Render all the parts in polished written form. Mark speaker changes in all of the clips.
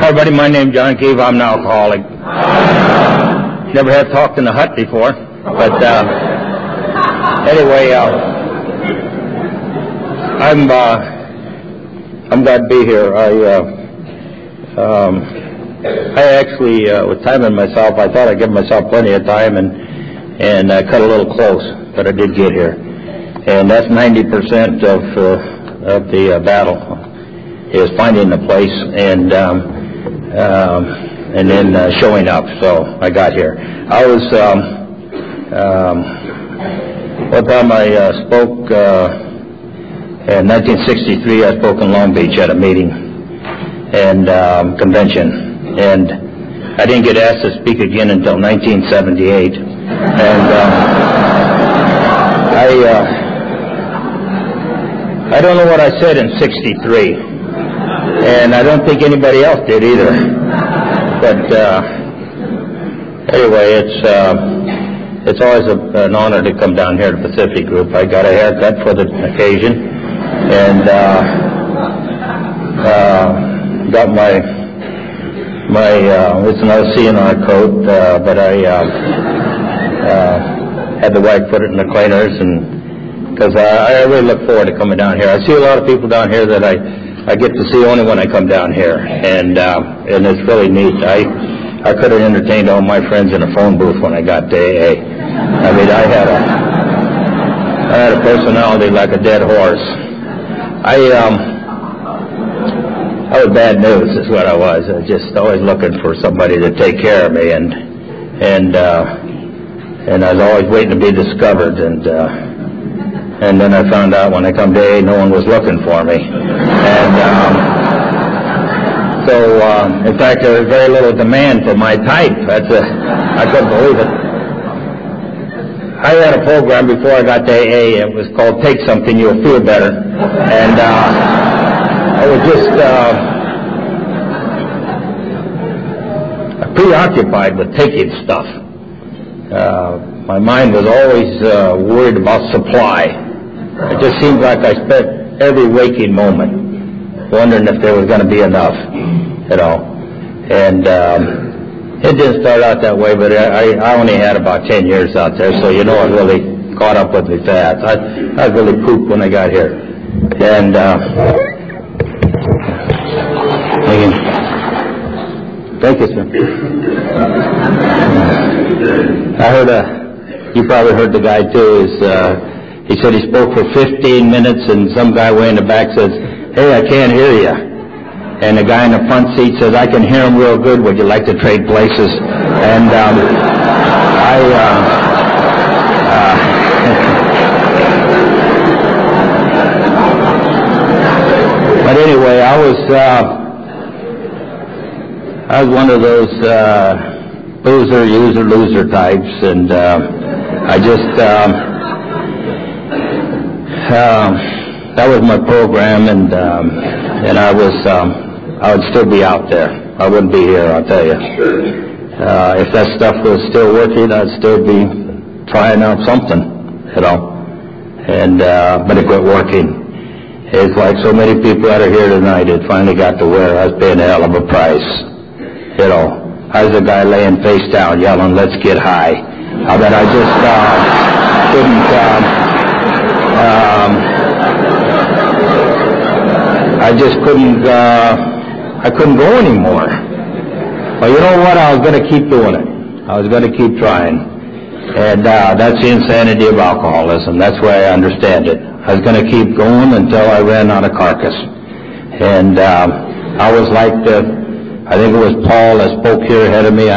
Speaker 1: everybody. My name's John Keefe. I'm an alcoholic. Never had talked in the hut before, but anyway, I'm glad to be here. I actually was timing myself. I thought I'd give myself plenty of time and cut a little close, but I did get here, and that's 90% of the battle is finding the place and then showing up. So I got here. I was one time I spoke in 1963. I spoke in Long Beach at a meeting and convention, and I didn't get asked to speak again until 1978. And I don't know what I said in '63, and I don't think anybody else did either. But anyway, it's always an honor to come down here to Pacific Group. I got a haircut for the occasion, and got my it's another CNR coat, but I had the wife put it in the cleaners, and because I really look forward to coming down here. I see a lot of people down here that I get to see only when I come down here, and it's really neat. I could have entertained all my friends in a phone booth when I got to AA. I mean, I had a personality like a dead horse. I was bad news, is what I was. I was just always looking for somebody to take care of me, and I was always waiting to be discovered, and then I found out when I come to AA, no one was looking for me. And so, in fact, there was very little demand for my type. I couldn't believe it. I had a program before I got to AA. It was called Take Something, You'll Feel Better. And I was just preoccupied with taking stuff. My mind was always worried about supply. It just seemed like I spent every waking moment wondering if there was going to be enough, And it didn't start out that way, but I only had about 10 years out there, so it really caught up with me fast. I was really pooped when I got here. And thank you, sir. I heard you probably heard the guy too, he said he spoke for 15 minutes, and some guy way in the back says, "Hey, I can't hear you." And the guy in the front seat says, "I can hear him real good. Would you like to trade places?" And but anyway, I was one of those loser types, and I just that was my program, and I would still be out there. I wouldn't be here, I'll tell you. If that stuff was still working, I'd still be trying out something, And but it quit working. It's like so many people that are here tonight. It finally got to where I was paying a hell of a price. I was a guy laying face down, yelling, "Let's get high." That I just couldn't. I couldn't go anymore. Well, you know what? I was going to keep doing it. I was going to keep trying. And that's the insanity of alcoholism. That's the way I understand it. I was going to keep going until I ran out of carcass. And I was like I think it was Paul that spoke here ahead of me.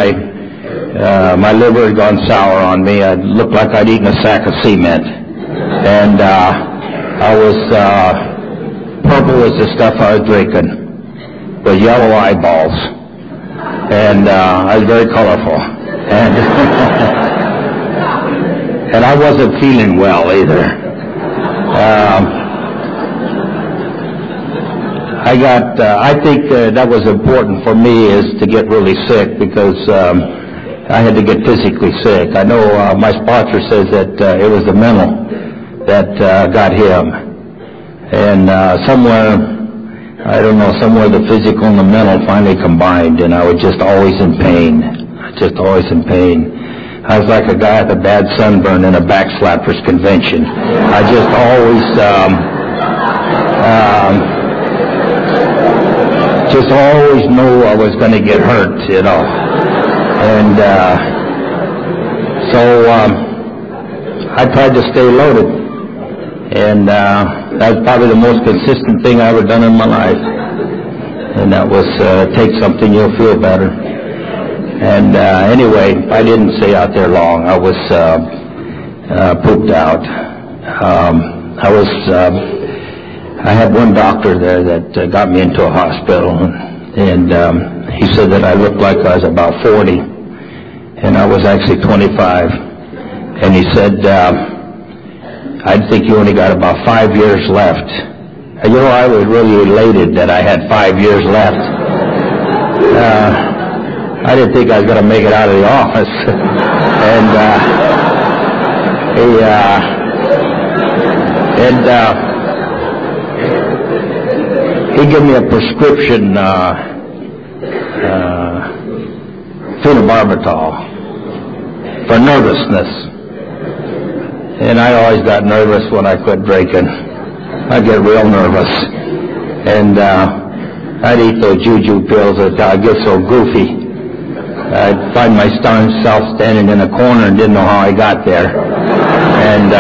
Speaker 1: My liver had gone sour on me. I looked like I'd eaten a sack of cement. And I was purple was the stuff I was drinking, with yellow eyeballs, and I was very colorful, and and I wasn't feeling well either. I think that was important for me, is to get really sick, because I had to get physically sick. I know my sponsor says that it was the mental that got him. And somewhere I don't know, somewhere the physical and the mental finally combined, and I was just always in pain. Just always in pain. I was like a guy with a bad sunburn in a backslappers convention. I just always knew I was going to get hurt, you know. And so I tried to stay loaded. And that was probably the most consistent thing I ever done in my life. And that was take something, you'll feel better. And anyway, I didn't stay out there long. I was pooped out. I had one doctor there that got me into a hospital, and he said that I looked like I was about 40, and I was actually 25. And he said, I think you only got about 5 years left. And, you know, I was really elated that I had 5 years left. I didn't think I was going to make it out of the office. And he gave me a prescription, phenobarbital, for nervousness. And I always got nervous when I quit drinking. I get real nervous. And I'd eat those juju pills until I get so goofy. I'd find myself standing in a corner and didn't know how I got there. And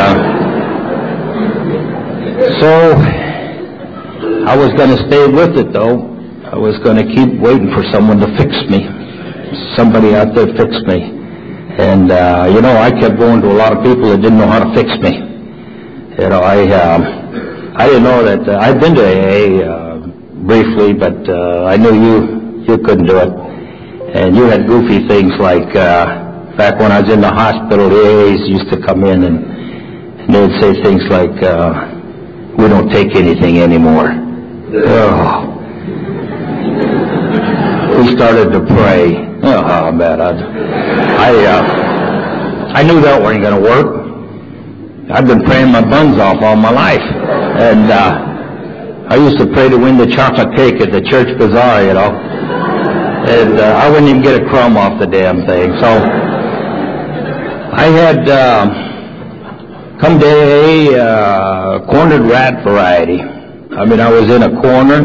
Speaker 1: so I was going to stay with it, though. I was going to keep waiting for someone to fix me. Somebody out there fixed me. And, you know, I kept going to a lot of people that didn't know how to fix me. You know, I didn't know that, I'd been to AA briefly, but I knew you couldn't do it. And you had goofy things like, back when I was in the hospital, the AAs used to come in and they'd say things like, we don't take anything anymore. Oh. We started to pray. Oh, man, I knew that wasn't going to work. I've been praying my buns off all my life. And I used to pray to win the chocolate cake at the church bazaar, you know. And I wouldn't even get a crumb off the damn thing. So I had come to a cornered rat variety. I mean, I was in a corner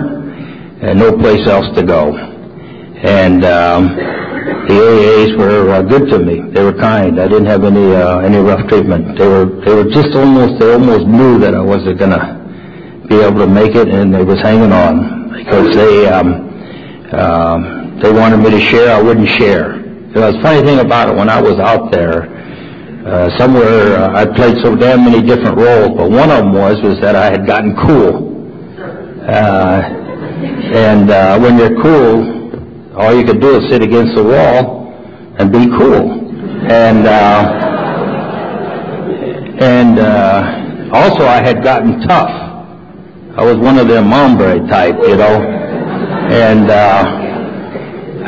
Speaker 1: and no place else to go. And the AAs were good to me. They were kind. I didn't have any rough treatment. They were just almost knew that I wasn't gonna be able to make it, and they was hanging on because they wanted me to share. I wouldn't share. You know, the funny thing about it, when I was out there, somewhere I played so damn many different roles, but one of them was that I had gotten cool. And when you're cool, all you could do is sit against the wall and be cool. And also I had gotten tough. I was one of them hombre type, you know. And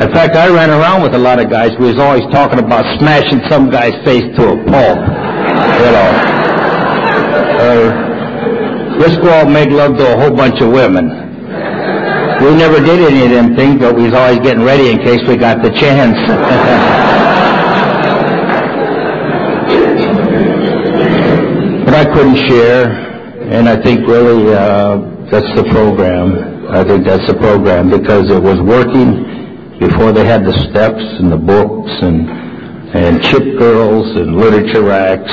Speaker 1: in fact, I ran around with a lot of guys who was always talking about smashing some guy's face to a pulp, you know. Let's go out and make love to a whole bunch of women. We never did any of them things, but we was always getting ready in case we got the chance. But I couldn't share, and I think really that's the program. I think that's the program because it was working before they had the steps and the books and chip girls and literature racks,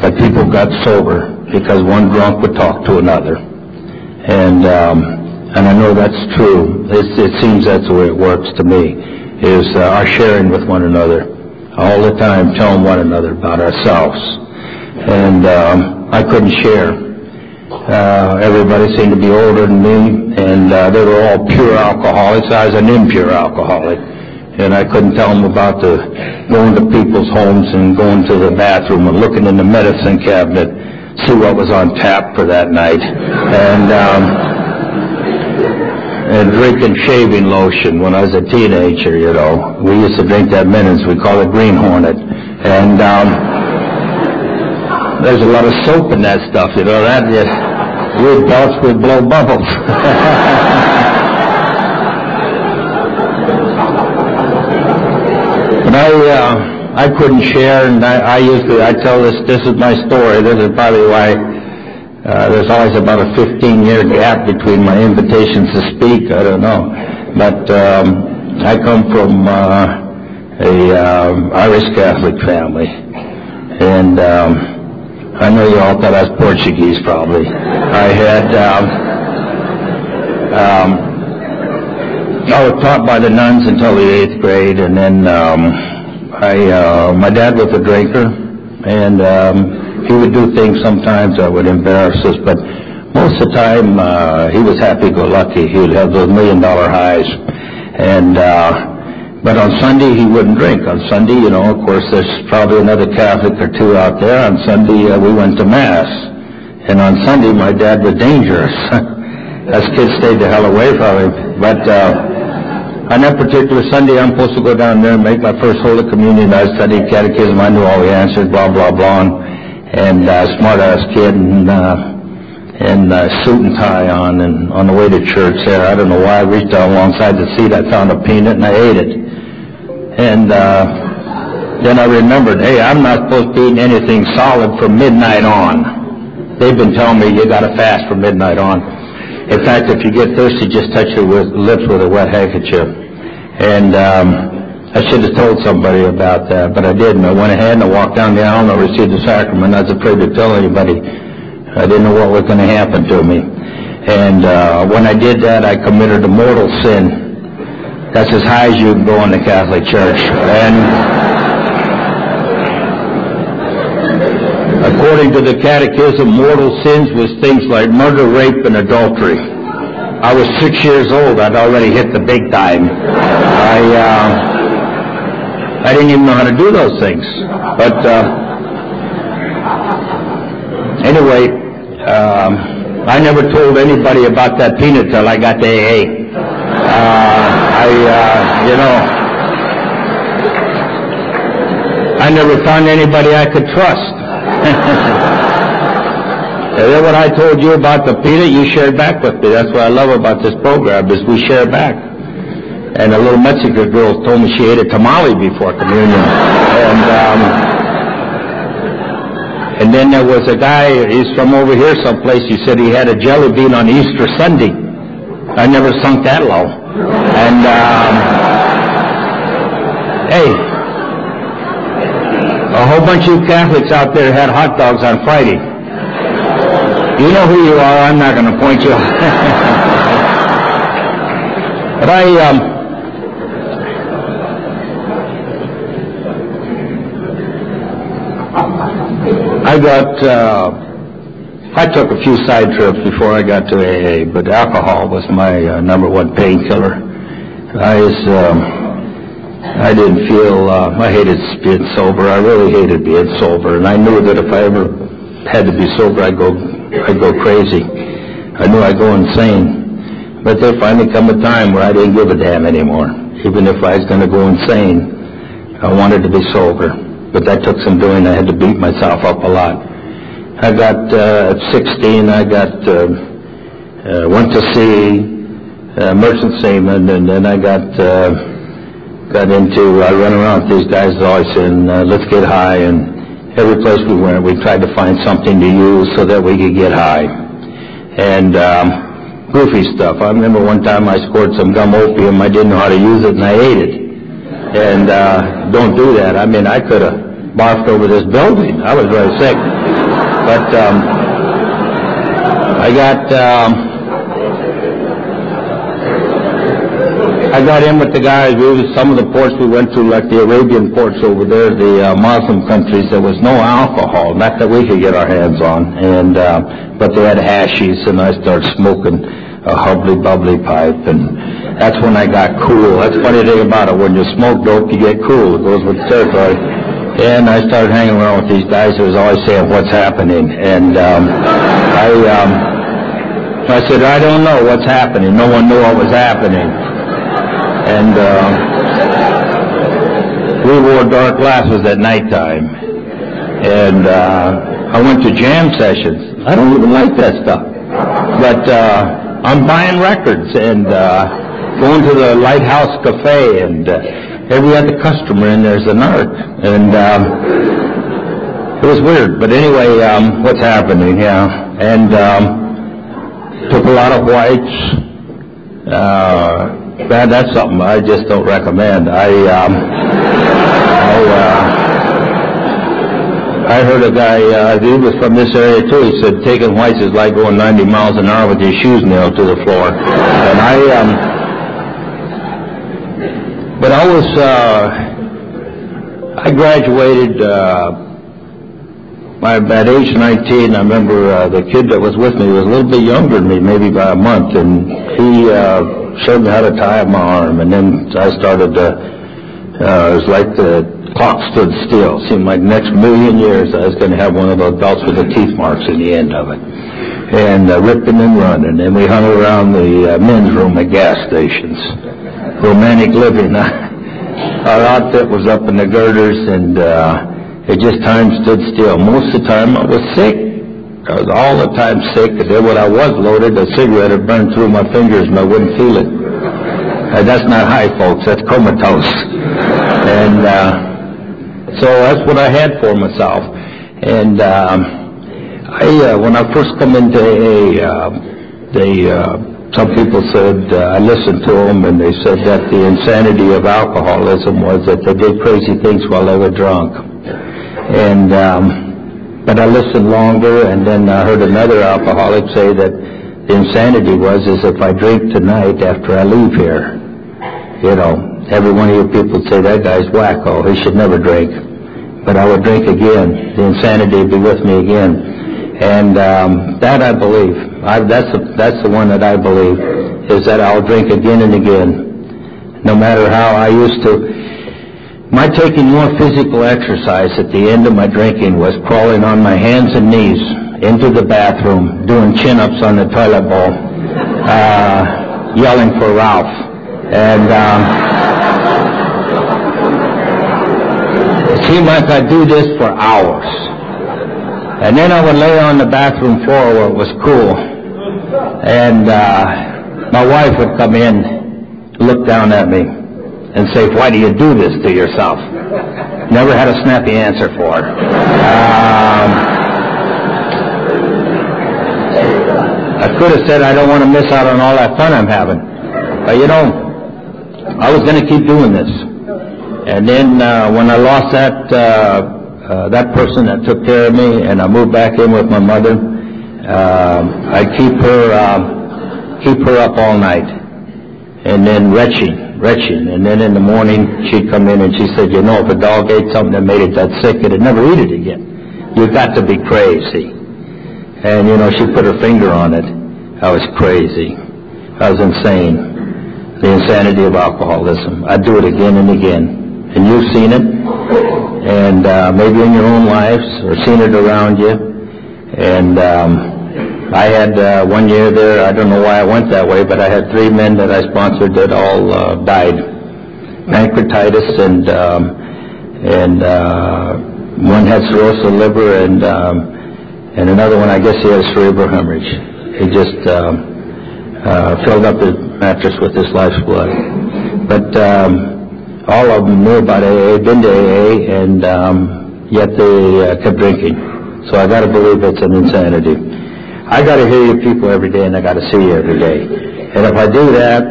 Speaker 1: but people got sober because one drunk would talk to another. And I know that's true. It seems that's the way it works to me, is our sharing with one another, all the time telling one another about ourselves. And I couldn't share. Everybody seemed to be older than me, and they were all pure alcoholics. I was an impure alcoholic, and I couldn't tell them about going to people's homes and going to the bathroom and looking in the medicine cabinet, see what was on tap for that night, and drinking shaving lotion when I was a teenager, you know. We used to drink that Minutes. We call it Green Hornet. And there's a lot of soap in that stuff, you know. with belts would blow bubbles. But I couldn't share, and I tell this is my story. This is probably why there's always about a 15-year gap between my invitations to speak. I don't know. But I come from a Irish Catholic family, and I know you all thought I was Portuguese, probably. I was taught by the nuns until the 8th grade, and then my dad was a drinker, and he would do things sometimes that would embarrass us, but most of the time he was happy-go-lucky. He would have those $1 million highs, and but on Sunday he wouldn't drink. On Sunday, you know, of course, there's probably another Catholic or two out there. On Sunday we went to Mass, and on Sunday my dad was dangerous. Us kids stayed the hell away from him, but on that particular Sunday, I'm supposed to go down there and make my first Holy Communion. I studied catechism. I knew all the answers, blah, blah, blah, and smart-ass kid, and suit and tie on, and on the way to church there, I don't know why, I reached down alongside the seat, I found a peanut, and I ate it. And then I remembered, hey, I'm not supposed to eat anything solid from midnight on. They've been telling me you got to fast from midnight on. In fact, if you get thirsty, just touch your lips with a wet handkerchief. And I should have told somebody about that, but I didn't. I went ahead and I walked down the aisle and I received the sacrament. I was afraid to tell anybody. I didn't know what was going to happen to me. And when I did that, I committed a mortal sin. That's as high as you can go in the Catholic Church. And according to the Catechism, mortal sins was things like murder, rape, and adultery. I was 6 years old. I'd already hit the big time. I didn't even know how to do those things. But anyway, I never told anybody about that peanut till I got to AA. I never found anybody I could trust. And then when I told you about the peanut, you shared back with me. That's what I love about this program, is we share back. And a little Mexican girl told me she ate a tamale before communion. And then there was a guy, he's from over here someplace, he said he had a jelly bean on Easter Sunday. I never sunk that low. And, hey, a whole bunch of you Catholics out there had hot dogs on Friday. You know who you are, I'm not going to point you out. But I took a few side trips before I got to AA, but alcohol was my number one painkiller. I didn't feel, I hated being sober. I really hated being sober, and I knew that if I ever had to be sober, I'd go crazy. I knew I'd go insane. But there finally come a time where I didn't give a damn anymore. Even if I was going to go insane, I wanted to be sober. But that took some doing. I had to beat myself up a lot. I got, at 16, I went to see Merchant Seaman, and then I got into, I ran around with these guys always saying, let's get high, and every place we went, we tried to find something to use so that we could get high. And goofy stuff. I remember one time I scored some gum opium, I didn't know how to use it, and I ate it. And don't do that. I mean, I could have barfed over this building. I was very sick. But I got in with the guys. Some of the ports we went to, like the Arabian ports over there, the Muslim countries, there was no alcohol, not that we could get our hands on. And but they had hashies, and I started smoking a hubbly-bubbly pipe, and that's when I got cool. That's the funny thing about it. When you smoke dope, you get cool. It goes with the territory. And I started hanging around with these guys who was always saying, what's happening? And I said, I don't know what's happening. No one knew what was happening. And we wore dark glasses at nighttime. And I went to jam sessions. I don't even like that stuff. But I'm buying records and going to the Lighthouse Cafe, and every other customer in there's an art. And it was weird. But anyway, what's happening, yeah. And took a lot of whites. That's something I just don't recommend. I heard a guy, he was from this area too, he said taking whites is like going 90 miles an hour with your shoes nailed to the floor. And but I graduated, at age 19, I remember the kid that was with me was a little bit younger than me, maybe by a month, and he showed me how to tie up my arm, and then I started to, it was like the clock stood still. Seemed like the next million years I was going to have one of those belts with the teeth marks in the end of it. And ripping and running. And we hung around the men's room at gas stations. Romantic living. Our outfit was up in the girders, and it just time stood still. Most of the time I was sick. I was all the time sick. And then when I was loaded, a cigarette had burned through my fingers and I wouldn't feel it. That's not high, folks. That's comatose. And so that's what I had for myself. And when I first come into AA, some people said, I listened to them, and they said that the insanity of alcoholism was that they did crazy things while they were drunk. And but I listened longer, and then I heard another alcoholic say that the insanity was is if I drink tonight after I leave here, you know, every one of you people say that guy's wacko, he should never drink. But I would drink again. The insanity would be with me again. And that I believe. That's the one that I believe, is that I'll drink again and again. No matter how I used to. My taking more physical exercise at the end of my drinking was crawling on my hands and knees into the bathroom, doing chin-ups on the toilet bowl, yelling for Ralph. And it seemed like I'd do this for hours. And then I would lay on the bathroom floor where it was cool. And my wife would come in, look down at me, and say, why do you do this to yourself? Never had a snappy answer for her. I could have said I don't want to miss out on all that fun I'm having. But you know, I was going to keep doing this. And then when I lost that person that took care of me, and I moved back in with my mother, I'd keep her up all night, and then retching. And then in the morning, she'd come in and she said, you know, if a dog ate something that made it that sick, it'd never eat it again. You've got to be crazy. And, you know, she put her finger on it. I was crazy. I was insane. The insanity of alcoholism. I'd do it again and again. And you've seen it. And maybe in your own lives, or seen it around you. And I had 1 year there, I don't know why I went that way, but I had 3 men that I sponsored that all died. Pancreatitis, and one had cirrhosis of the liver, and another one, I guess he had cerebral hemorrhage. He just filled up his mattress with his life's blood. But all of them knew about AA, been to AA, and yet they kept drinking. So I got to believe it's an insanity. I got to hear you people every day, and I got to see you every day. And if I do that,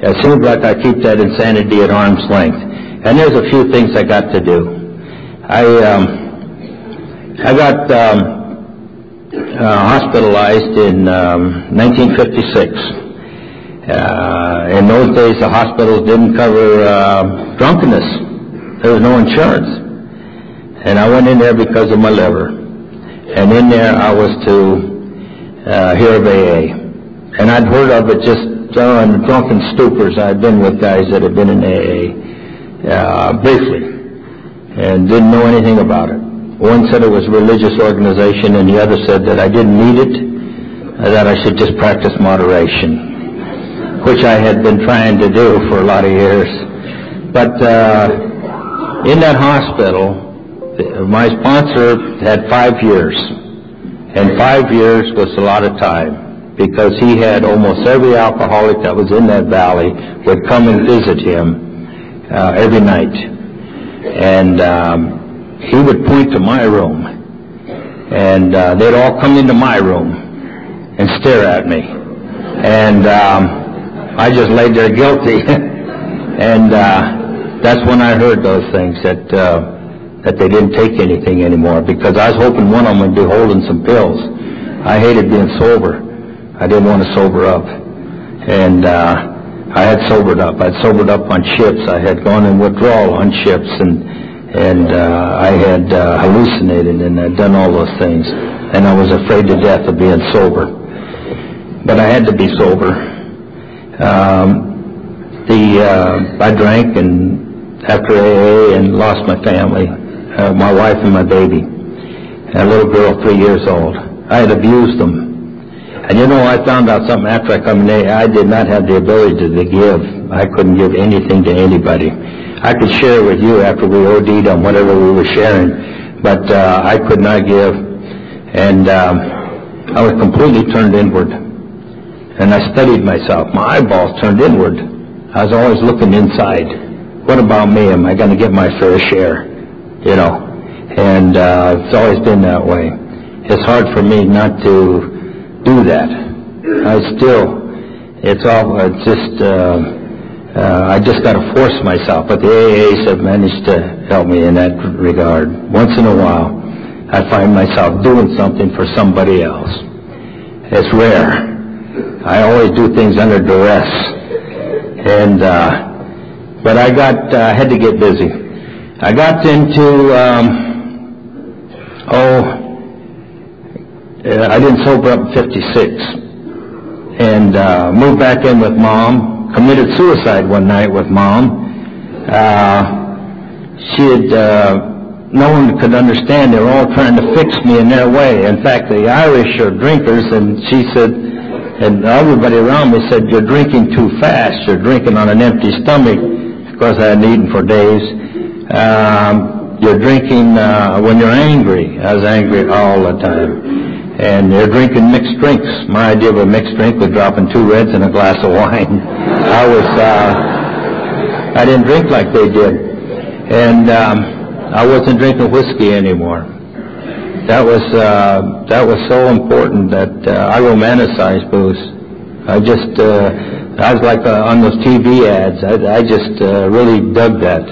Speaker 1: it seems like I keep that insanity at arm's length. And there's a few things I got to do. I got hospitalized in 1956. In those days, the hospitals didn't cover drunkenness. There was no insurance. And I went in there because of my liver. And in there, I was to hear of AA. And I'd heard of it just in drunken stupors. I'd been with guys that had been in AA briefly and didn't know anything about it. One said it was a religious organization, and the other said that I didn't need it, that I should just practice moderation, which I had been trying to do for a lot of years. But in that hospital, my sponsor had 5 years. And 5 years was a lot of time. because he had almost every alcoholic that was in that valley would come and visit him every night. And he would point to my room, and they'd all come into my room and stare at me. And I just laid there guilty. And that's when I heard those things, that they didn't take anything anymore, because I was hoping one of them would be holding some pills. I hated being sober. I didn't want to sober up. And I had sobered up. I'd sobered up on ships. I had gone in withdrawal on ships, and I had hallucinated, and I'd done all those things. And I was afraid to death of being sober. But I had to be sober. I drank and after AA and lost my family, my wife and my baby, and a little girl 3 years old. I had abused them. And you know, I found out something after I come in AA. I did not have the ability to give. I couldn't give anything to anybody. I could share with you after we OD'd on whatever we were sharing, but I could not give. And I was completely turned inward. And I studied myself. My eyeballs turned inward. I was always looking inside. What about me? Am I going to get my fair share? You know. And it's always been that way. It's hard for me not to do that. I just got to force myself. But the AAs have managed to help me in that regard. Once in a while, I find myself doing something for somebody else. It's rare. I always do things under duress. And, but I had to get busy. I got into, I didn't sober up in 56. And, moved back in with Mom, committed suicide one night with Mom. She had, no one could understand. They were all trying to fix me in their way. In fact, the Irish are drinkers, and she said, and everybody around me said, "You're drinking too fast. You're drinking on an empty stomach." Of course, I hadn't eaten for days. You're drinking when you're angry. I was angry all the time. And you're drinking mixed drinks. My idea of a mixed drink was dropping 2 reds in a glass of wine. I didn't drink like they did. And I wasn't drinking whiskey anymore. That was so important that I romanticized booze. I was like on those TV ads. I just really dug that.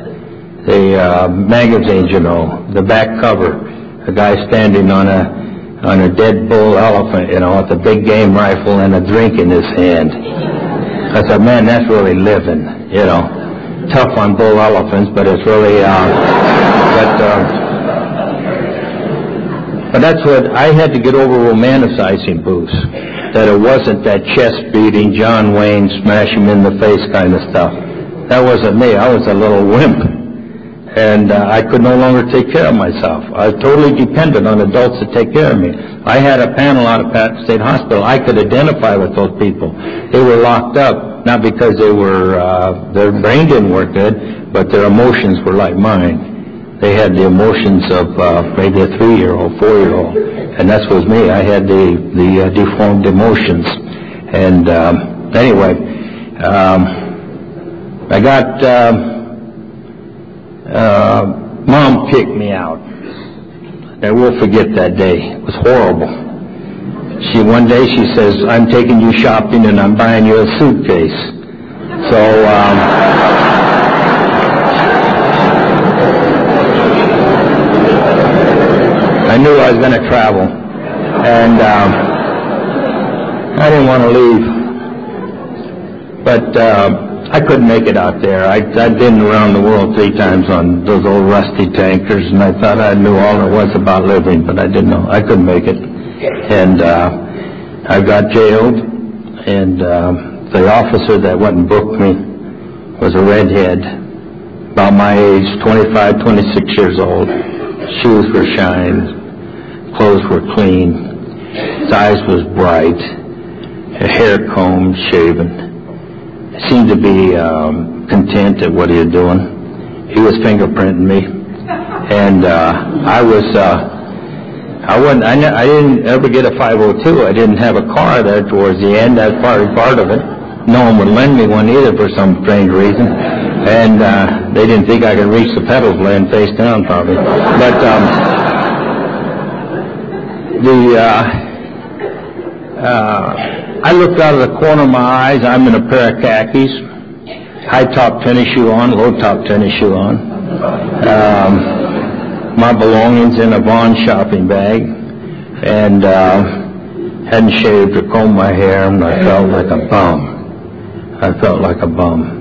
Speaker 1: The magazines, you know, the back cover, a guy standing on a dead bull elephant, you know, with a big game rifle and a drink in his hand. I said, man, that's really living, you know. Tough on bull elephants, but it's really, but that's what I had to get over, romanticizing booze. That it wasn't that chest beating, John Wayne, smash him in the face kind of stuff. That wasn't me. I was a little wimp. And I could no longer take care of myself. I was totally dependent on adults to take care of me. I had a panel out of Patton State Hospital. I could identify with those people. They were locked up, not because they were, their brain didn't work good, but their emotions were like mine. They had the emotions of maybe a 3-year-old, 4-year-old, and that was me. I had the deformed emotions. And anyway, I got Mom kicked me out. I will forget that day. It was horrible. One day she says, "I'm taking you shopping and I'm buying you a suitcase." So I knew I was going to travel, and I didn't want to leave, but I couldn't make it out there. I'd been around the world 3 times on those old rusty tankers, and I thought I knew all there was about living, but I didn't know. I couldn't make it. And I got jailed, and the officer that went and booked me was a redhead, about my age, 25, 26 years old. Shoes were shined, clothes were clean, his eyes was bright, his hair combed, shaven. Seemed to be content at what he was doing. He was fingerprinting me, and I I didn't ever get a 502. I didn't have a car there towards the end. That's part of it. No one would lend me one either for some strange reason. And they didn't think I could reach the pedals laying face down probably. But I looked out of the corner of my eyes. I'm in a pair of khakis, high-top tennis shoe on, low-top tennis shoe on. My belongings in a Vaughn shopping bag, and hadn't shaved or combed my hair, and I felt like a bum.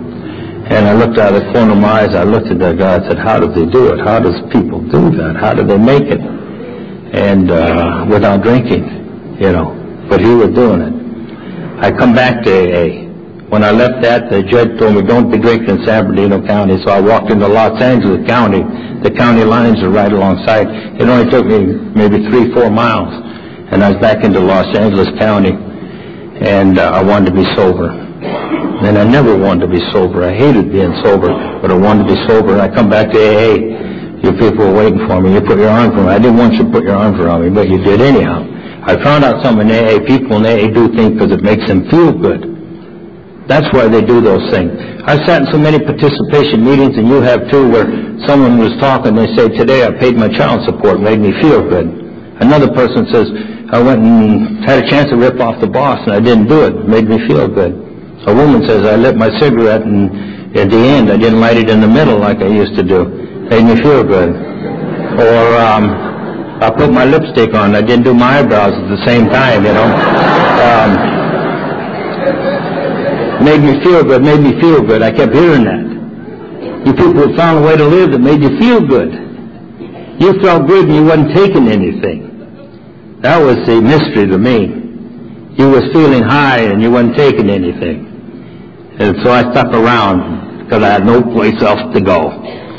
Speaker 1: And I looked out of the corner of my eyes. I looked at that guy. I said, "How do they do it? How does people do that? How do they make it?" And without drinking, But he was doing it. I come back to AA. When I left that, the judge told me, "Don't be drinking in San Bernardino County." So I walked into Los Angeles County. The county lines are right alongside. It only took me maybe 3-4 miles, and I was back into Los Angeles County, and I wanted to be sober. And I never wanted to be sober. I hated being sober, but I wanted to be sober. And I come back to AA. You people were waiting for me. You put your arms around me. I didn't want you to put your arms around me, but you did anyhow. I found out some in AA, people in AA do things because it makes them feel good. That's why they do those things. I've sat in so many participation meetings, and you have too, where someone was talking, they say, "Today I paid my child support, made me feel good." Another person says, "I went and had a chance to rip off the boss, and I didn't do it, made me feel good." A woman says, "I lit my cigarette, and at the end I didn't light it in the middle like I used to do, made me feel good." Or, I put my lipstick on, I didn't do my eyebrows at the same time, made me feel good, made me feel good. I kept hearing that. You people found a way to live that made you feel good. You felt good and you wasn't taking anything. That was the mystery to me. You was feeling high and you wasn't taking anything. And so I stuck around because I had no place else to go.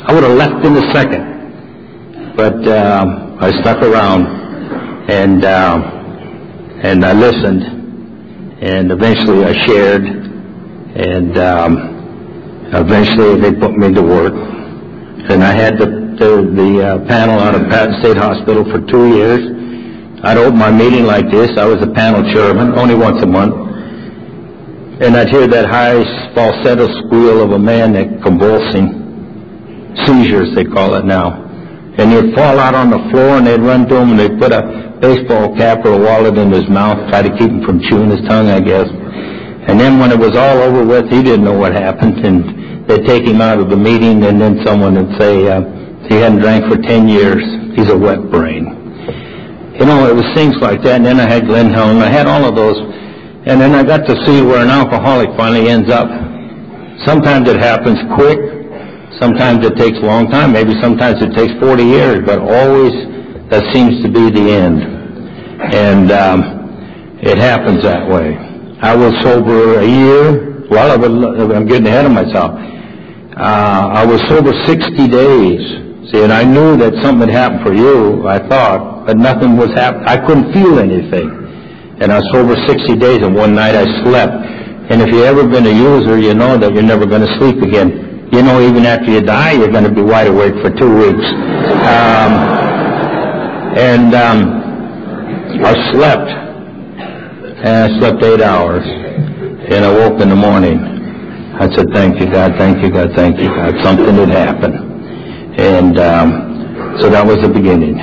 Speaker 1: I would have left in a second. But I stuck around, and I listened, and eventually I shared, and eventually they put me to work. And I had the panel out of Patton State Hospital for 2 years. I'd open my meeting like this. I was the panel chairman, only once a month. And I'd hear that high falsetto squeal of a man that convulsing, seizures they call it now. And he'd fall out on the floor, and they'd run to him, and they'd put a baseball cap or a wallet in his mouth, try to keep him from chewing his tongue, I guess. And then when it was all over with, he didn't know what happened, and they'd take him out of the meeting, and then someone would say, he hadn't drank for 10 years, he's a wet brain. It was things like that, and then I had Glenn Helm, I had all of those, and then I got to see where an alcoholic finally ends up. Sometimes it happens quick, sometimes it takes a long time, maybe sometimes it takes 40 years, but always that seems to be the end. And it happens that way. I was sober a year. Well, I'm getting ahead of myself. I was sober 60 days. See, and I knew that something had happened for you, I thought, but nothing was happening. I couldn't feel anything. And I was sober 60 days, and one night I slept. And if you've ever been a user, you know that you're never going to sleep again. You know, even after you die, you're going to be wide awake for 2 weeks. I slept. And I slept 8 hours. And I woke in the morning. I said, "Thank you, God, thank you, God, thank you, God." Something had happened. And so that was the beginning.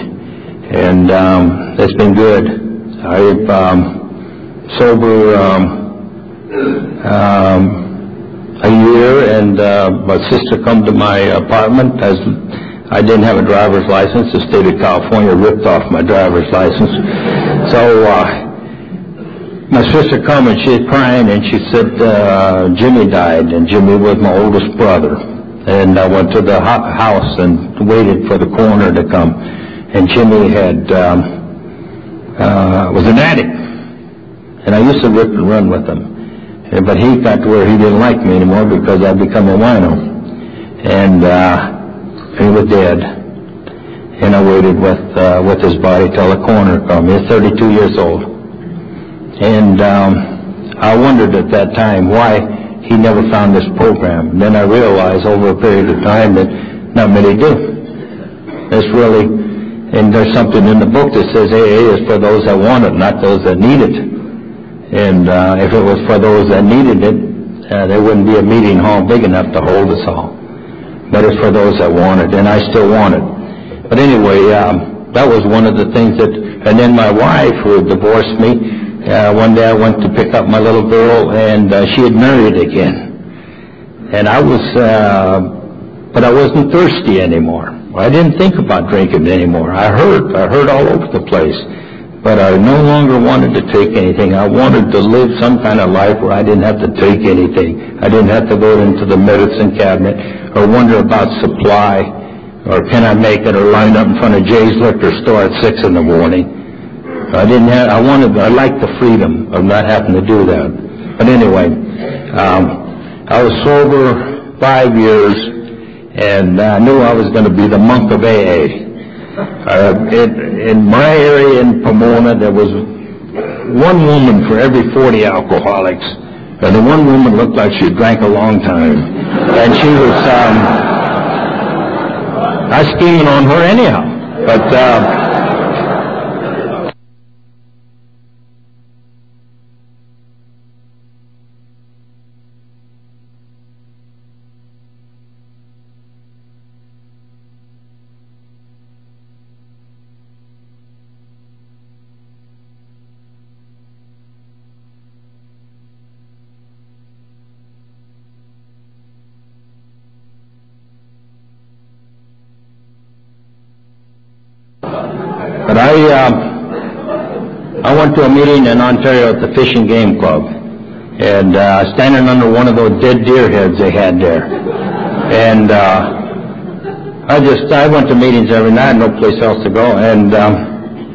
Speaker 1: And it's been good. I've sober a year, and my sister come to my apartment. As I didn't have a driver's license. The state of California ripped off my driver's license. So my sister come, and she's crying, and she said, Jimmy died, and Jimmy was my oldest brother. And I went to the house and waited for the coroner to come. And Jimmy was an addict. And I used to rip and run with him. But he got to where he didn't like me anymore because I'd become a wino. And he was dead. And I waited with his body till the coroner come. He was 32 years old. And I wondered at that time why he never found this program. And then I realized over a period of time that not many do. It's really, And there's something in the book that says AA is for those that want it, not those that need it. And if it was for those that needed it, there wouldn't be a meeting hall big enough to hold us all. But it's for those that want it, and I still want it. But anyway, that was one of the things that, and then my wife, who had divorced me, one day I went to pick up my little girl, and she had married again. And I was, but I wasn't thirsty anymore. I didn't think about drinking anymore. I hurt all over the place. But I no longer wanted to take anything. I wanted to live some kind of life where I didn't have to take anything. I didn't have to go into the medicine cabinet or wonder about supply or can I make it or line up in front of Jay's liquor store at 6 in the morning. I liked the freedom of not having to do that. But anyway, I was sober 5 years, and I knew I was going to be the monk of AA. In my area in Pomona, there was one woman for every 40 alcoholics, and the one woman looked like she drank a long time. And she was, I was scheming on her anyhow. But, I went to a meeting in Ontario at the Fish and Game Club, and standing under one of those dead deer heads they had there. And I went to meetings every night, no place else to go, and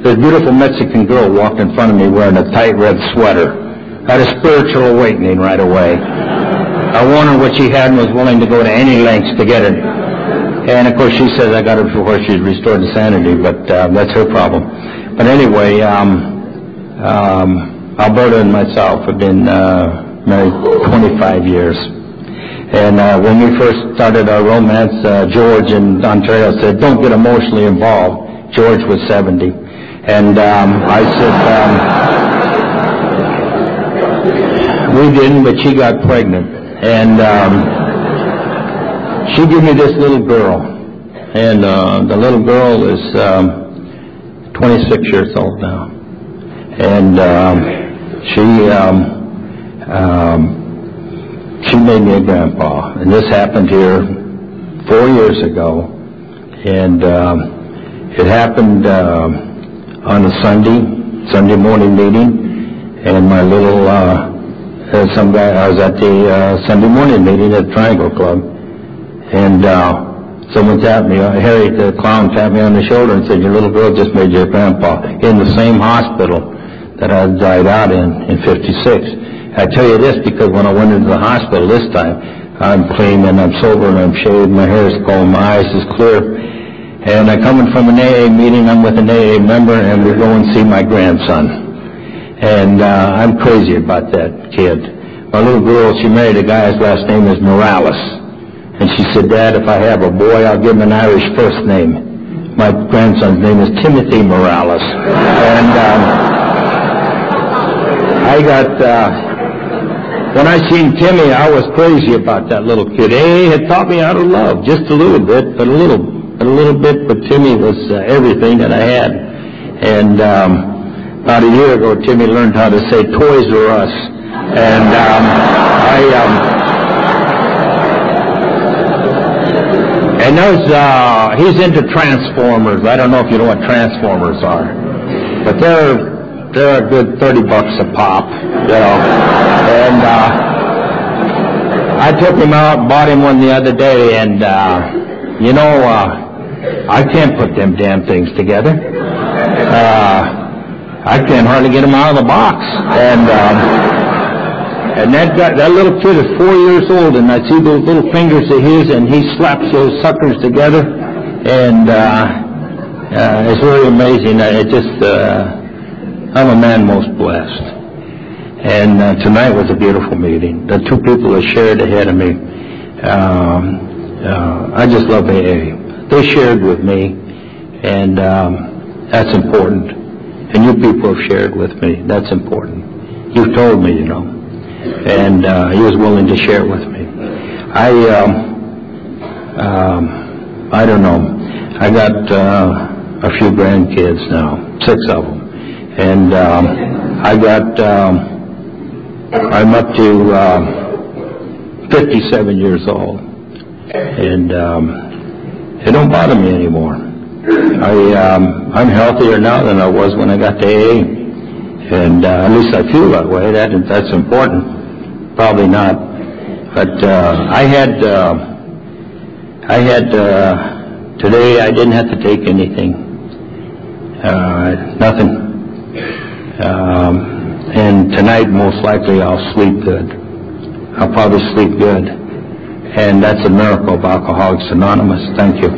Speaker 1: this beautiful Mexican girl walked in front of me wearing a tight red sweater. I had a spiritual awakening right away. I wanted what she had and was willing to go to any lengths to get it. And of course she says I got it before she's restored to sanity, but that's her problem. But anyway, Alberta and myself have been married 25 years. And when we first started our romance, George in Ontario said, "Don't get emotionally involved." George was 70. And I said, we didn't, but she got pregnant. And she gave me this little girl. And the little girl is 26 years old now. And she made me a grandpa. And this happened here 4 years ago. And it happened on a Sunday morning meeting. And my little, I was at the Sunday morning meeting at Triangle Club. And someone tapped me, Harry the clown tapped me on the shoulder and said, "Your little girl just made you a grandpa," in the same hospital that I died out in 56. I tell you this because when I went into the hospital this time, I'm clean and I'm sober and I'm shaved, my hair is combed, my eyes is clear. And I'm coming from an AA meeting, I'm with an AA member, and we go and see my grandson. And I'm crazy about that kid. My little girl, she married a guy, his last name is Morales. And she said, "Dad, if I have a boy, I'll give him an Irish first name." My grandson's name is Timothy Morales. And when I seen Timmy, I was crazy about that little kid. AA had taught me how to love, just a little bit, but a little bit, but Timmy was everything that I had. And about a year ago, Timmy learned how to say Toys R Us. And and he's into Transformers. I don't know if you know what Transformers are, but they're a good $30 a pop, you know. And I took him out, bought him one the other day, and I can't put them damn things together. I can't hardly get them out of the box. And that little kid is 4 years old, and I see those little fingers of his, and he slaps those suckers together, and it's really amazing. I'm a man most blessed. And tonight was a beautiful meeting. The two people that shared ahead of me, I just love AA. They shared with me, and That's important. And you people have shared with me. That's important. You've told me, And he was willing to share with me. I don't know. I got a few grandkids now, 6 of them. And I'm up to 57 years old. And it don't bother me anymore. I'm healthier now than I was when I got to AA. And at least I feel that way. That's important. Probably not. But I had today I didn't have to take anything. Nothing. And tonight most likely I'll sleep good. I'll probably sleep good. And that's a miracle of Alcoholics Anonymous. Thank you.